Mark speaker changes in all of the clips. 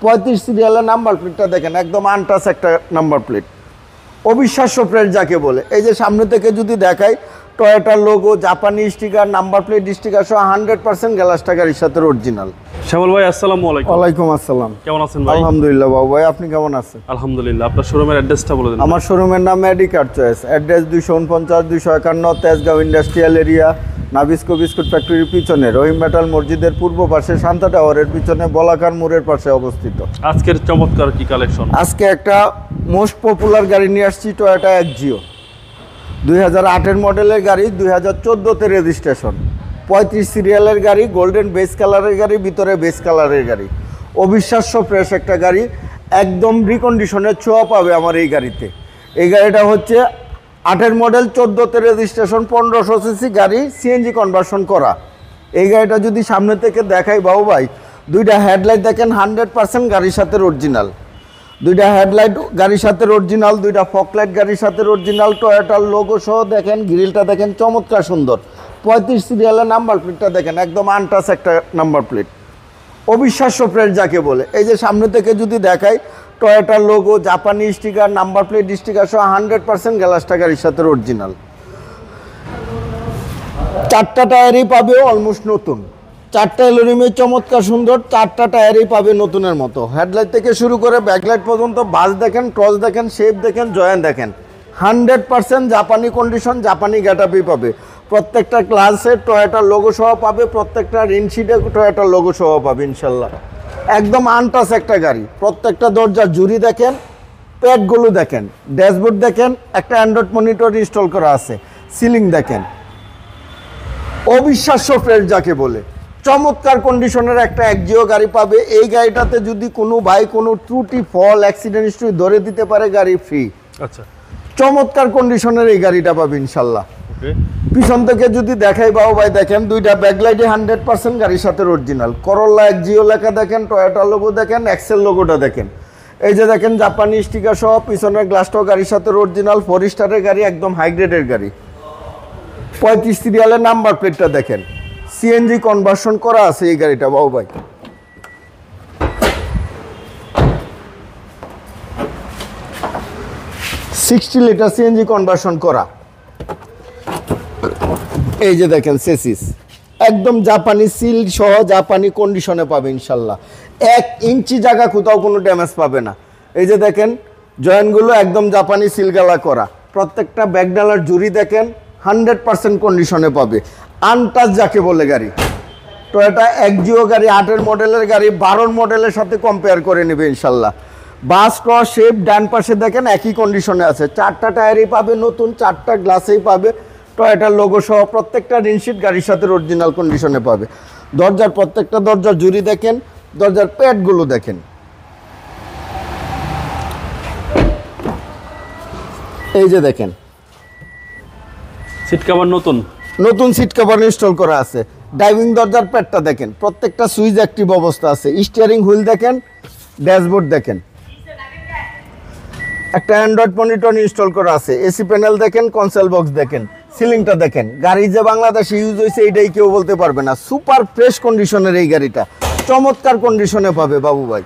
Speaker 1: 35 সিরিয়ালের নাম্বার প্লেটটা দেখেন, একদম আনটাচ একটা নাম্বার প্লেট, অবিশ্বাস্য প্লেট যাকে বলে। এই যে সামনে থেকে যদি দেখাই, টয়োটার লোগো, জাপানি স্টিকার, নাম্বার প্লেট স্টিকার সহ 100% গ্লাসটা গাড়ির সাথে অরিজিনাল।
Speaker 2: শ্যামল ভাই আসসালামু আলাইকুম।
Speaker 1: ওয়ালাইকুম আসসালাম।
Speaker 2: কেমন আছেন ভাই?
Speaker 1: আলহামদুলিল্লাহ বাবু ভাই, আপনি কেমন আছেন?
Speaker 2: আলহামদুলিল্লাহ। আপনার শোরুমের অ্যাড্রেসটা বলে দিন।
Speaker 1: আমার শোরুমের নাম Medicare choice, address 249 251 Tejgaon industrial area, Nabisco biscuit ফ্যাক্টরির পিছনে, রহিম মেটাল মসজিদের পূর্ব পাশে, শান্তা টাওয়ারের পিছনে, বলাকার মোড়ের পাশে অবস্থিত।
Speaker 2: আজকের চমৎকার কি কালেকশন?
Speaker 1: আজকে একটা মোস্ট পপুলার গাড়ি নিয়ে আসছি, টয়োটা এক্সিও 2008-এর মডেলের গাড়ি, 2014-তে রেজিস্ট্রেশন, 35 সিরিয়ালের গাড়ি, গোল্ডেন বেস কালারের গাড়ি, ভিতরে বেস কালারের গাড়ি, অবিশ্বাস্য ফ্রেশ একটা গাড়ি, একদম রিকন্ডিশনের ছোঁয়া পাবে আমার এই গাড়িতে। এই গাড়িটা হচ্ছে 8-এর মডেল, 14-তে রেজিস্ট্রেশন, 1500 সিসি গাড়ি, সিএনজি কনভার্সন করা। এই গাড়িটা যদি সামনে থেকে দেখাই বাবু ভাই, দুইটা হেডলাইট দেখেন 100% গাড়ির সাথে অরিজিনাল, দুইটা হেডলাইট গাড়ির সাথে অরিজিনাল, দুইটা ফকলাইট গাড়ির সাথে অরিজিনাল, টয়োটার লোগো সহ দেখেন, গ্রিলটা দেখেন চমৎকার সুন্দর, 35 সিরিয়ালের নাম্বার প্লেটটা দেখেন, একদম আনটাচ একটা নাম্বার প্লেট, অবিশ্বাস্য প্লেট যাকে বলে। এই যে সামনে থেকে যদি দেখাই, টয়োটার লোগো, জাপানি স্টিকার, নাম্বার প্লেট স্টিকার সহ 100% গ্লাসটা গাড়ির সাথে অরিজিনাল। 4টা টায়ারই পাবে অলমোস্ট নতুন, 4টা এলোরিমের চমৎকার সুন্দর, 4টা টায়ারই পাবে নতুনের মতো। হেডলাইট থেকে শুরু করে ব্যাকলাইট পর্যন্ত বাস দেখেন, টর্চ দেখেন, শেপ দেখেন, জয়েন দেখেন, 100% জাপানি কন্ডিশন, জাপানি গেটআপই পাবে। প্রত্যেকটা ক্লাসে টয়োটার লোগো সহ পাবে, প্রত্যেকটা রিনশিটে টয়োটার লোগো সহ পাবে ইনশাল্লাহ। একদম আনটাচ একটা গাড়ি, প্রত্যেকটা দরজার জুরি দেখেন, প্যাডগুলো দেখেন, ড্যাশবোর্ড দেখেন, একটা অ্যান্ড্রয়েড মনিটর ইনস্টল করা আছে, সিলিং দেখেন, অবিশ্বাস্য ফ্রেশ যাকে বলে। চমৎকার কন্ডিশনের একটা এক্সিও গাড়ি পাবে। এই গাড়িটাতে যদি কোনো ভাই কোনো ত্রুটি, ফল, অ্যাক্সিডেন্ট হিস্ট্রি ধরে দিতে পারে, গাড়ি ফ্রি।
Speaker 2: আচ্ছা,
Speaker 1: চমৎকার কন্ডিশনের এই গাড়িটা পাবে ইনশাল্লাহ। পিছন থেকে যদি দেখাই বাবু ভাই, দেখেন দুইটা ব্যাকলাইটে 100% গাড়ির সাথে অরিজিনাল, করোলা এক্সিও লেখা দেখেন, টয়োটা লোগো দেখেন, এক্সেল লোগোটা দেখেন। এই যে দেখেন জাপানি স্টিকার সহ, পিছনের গ্লাসটাও গাড়ির সাথে অরিজিনাল, 4 স্টারের গাড়ি, একদম হাই গ্রেডের গাড়ি। 35 সিরিয়ালের নাম্বার প্লেটটা দেখেন, সিএনজি কনভার্সন করা আছে এই গাড়িটা বাবু ভাই। $60 লিটার সিএনজি কনভার্সন করা। এই যে দেখেন সেসিস একদম জাপানি সিল সহ, জাপানি কন্ডিশনে পাবে ইনশাল্লাহ। 1 ইঞ্চি জায়গা কোথাও কোনো ড্যামেজ পাবে না। এই যে দেখেন জয়েন্টগুলো একদম জাপানি সিলগালা করা, প্রত্যেকটা ব্যাকডালার জুরি দেখেন 100% কন্ডিশনে পাবে, আনটাচ যাকে বলে গাড়ি। টয়োটা এক্সিও গাড়ি, 8-এর মডেলের গাড়ি, 12-র মডেলের সাথে কম্পেয়ার করে নেবে ইনশাল্লাহ। বাস ক্রস শেপ ডান পাশে দেখেন একই কন্ডিশনে আছে, 4টা টায়ারই পাবে নতুন, 4টা গ্লাসেই পাবে টয়োটার লোগো সহ, প্রত্যেকটা রিনশিট গাড়ির সাথে অরিজিনাল কন্ডিশনে পাবে। দরজার প্রত্যেকটা দরজার জুরি দেখেন, দরজার প্যাডগুলো দেখেন। এই যে দেখেন
Speaker 2: সিট কভার নতুন,
Speaker 1: নতুন সিট কভার ইনস্টল করা আছে। ড্রাইভিং দরজার প্যাডটা দেখেন, প্রত্যেকটা সুইচ অ্যাক্টিভ অবস্থা আছে। স্টিয়ারিং হুইল দেখেন, ড্যাশবোর্ড দেখেন, একটা অ্যান্ড্রয়েড মনিটর ইনস্টল করা আছে। এসি প্যানেল দেখেন, কনসোল বক্স দেখেন, সিলিংটা দেখেন। গাড়ি যে বাংলাদেশে ইউজ হয়েছে এটাই কেউ বলতে পারবে না। সুপার ফ্রেশ কন্ডিশনের এই গাড়িটা চমৎকার কন্ডিশনে পাবে বাবু ভাই।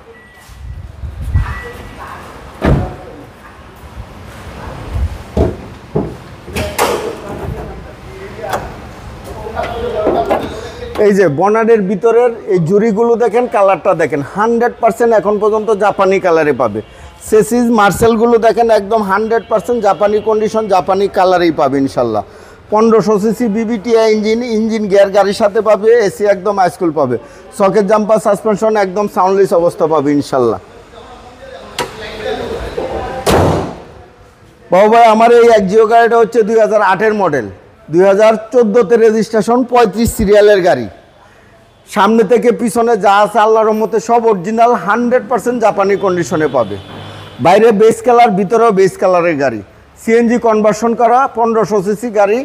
Speaker 1: এই যে বনারের ভিতরের এই জুরিগুলো দেখেন, কালারটা দেখেন, 100% এখন পর্যন্ত জাপানি কালারে পাবে। সেসিস মার্সেলগুলো দেখেন, একদম 100% জাপানি কন্ডিশন, জাপানি কালারেই পাবে ইনশাল্লাহ। 1500 সিসি বিবিটিআই ইঞ্জিন গিয়ার গাড়ির সাথে পাবে, এসি একদম হাইস্কুল পাবে, সকেট জাম্পার সাসপেনশন একদম সাউন্ডলেস অবস্থা পাবে ইনশাল্লাহ। বাবু ভাই আমার এই এক্সিও গাড়িটা হচ্ছে 2008-এর মডেল, 2014-তে রেজিস্ট্রেশন, 35 সিরিয়ালের গাড়ি। সামনে থেকে পিছনে যা আছে আল্লাহর রহমতে সব অরিজিনাল, 100% জাপানি কন্ডিশনে পাবে। বাইরে বেস কালার, ভিতরেও বেস কালারের গাড়ি, সিএনজি কনভার্সন করা, 1500 সিসি গাড়ি,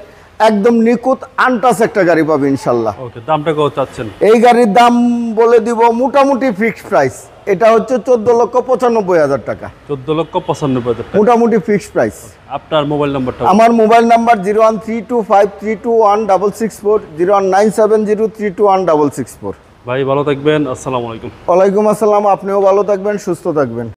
Speaker 1: একদম নিখুঁত আনটাচ একটা গাড়ি পাবে ইনশাল্লাহ।
Speaker 2: ওকে, দামটা কত চাচ্ছেন?
Speaker 1: এই গাড়ির দাম বলে দিব মোটামুটি ফিক্সড প্রাইস, এটা হচ্ছে 14,95,000 টাকা।
Speaker 2: 14,95,000 টাকা
Speaker 1: মোটামুটি ফিক্সড প্রাইস।
Speaker 2: আপনার মোবাইল নাম্বারটা?
Speaker 1: আমার মোবাইল নাম্বার 01325321664, 01970321664।
Speaker 2: ভাই ভালো থাকবেন, আসসালামু আলাইকুম।
Speaker 1: ওয়ালাইকুম আসসালাম, আপনিও ভালো থাকবেন, সুস্থ থাকবেন।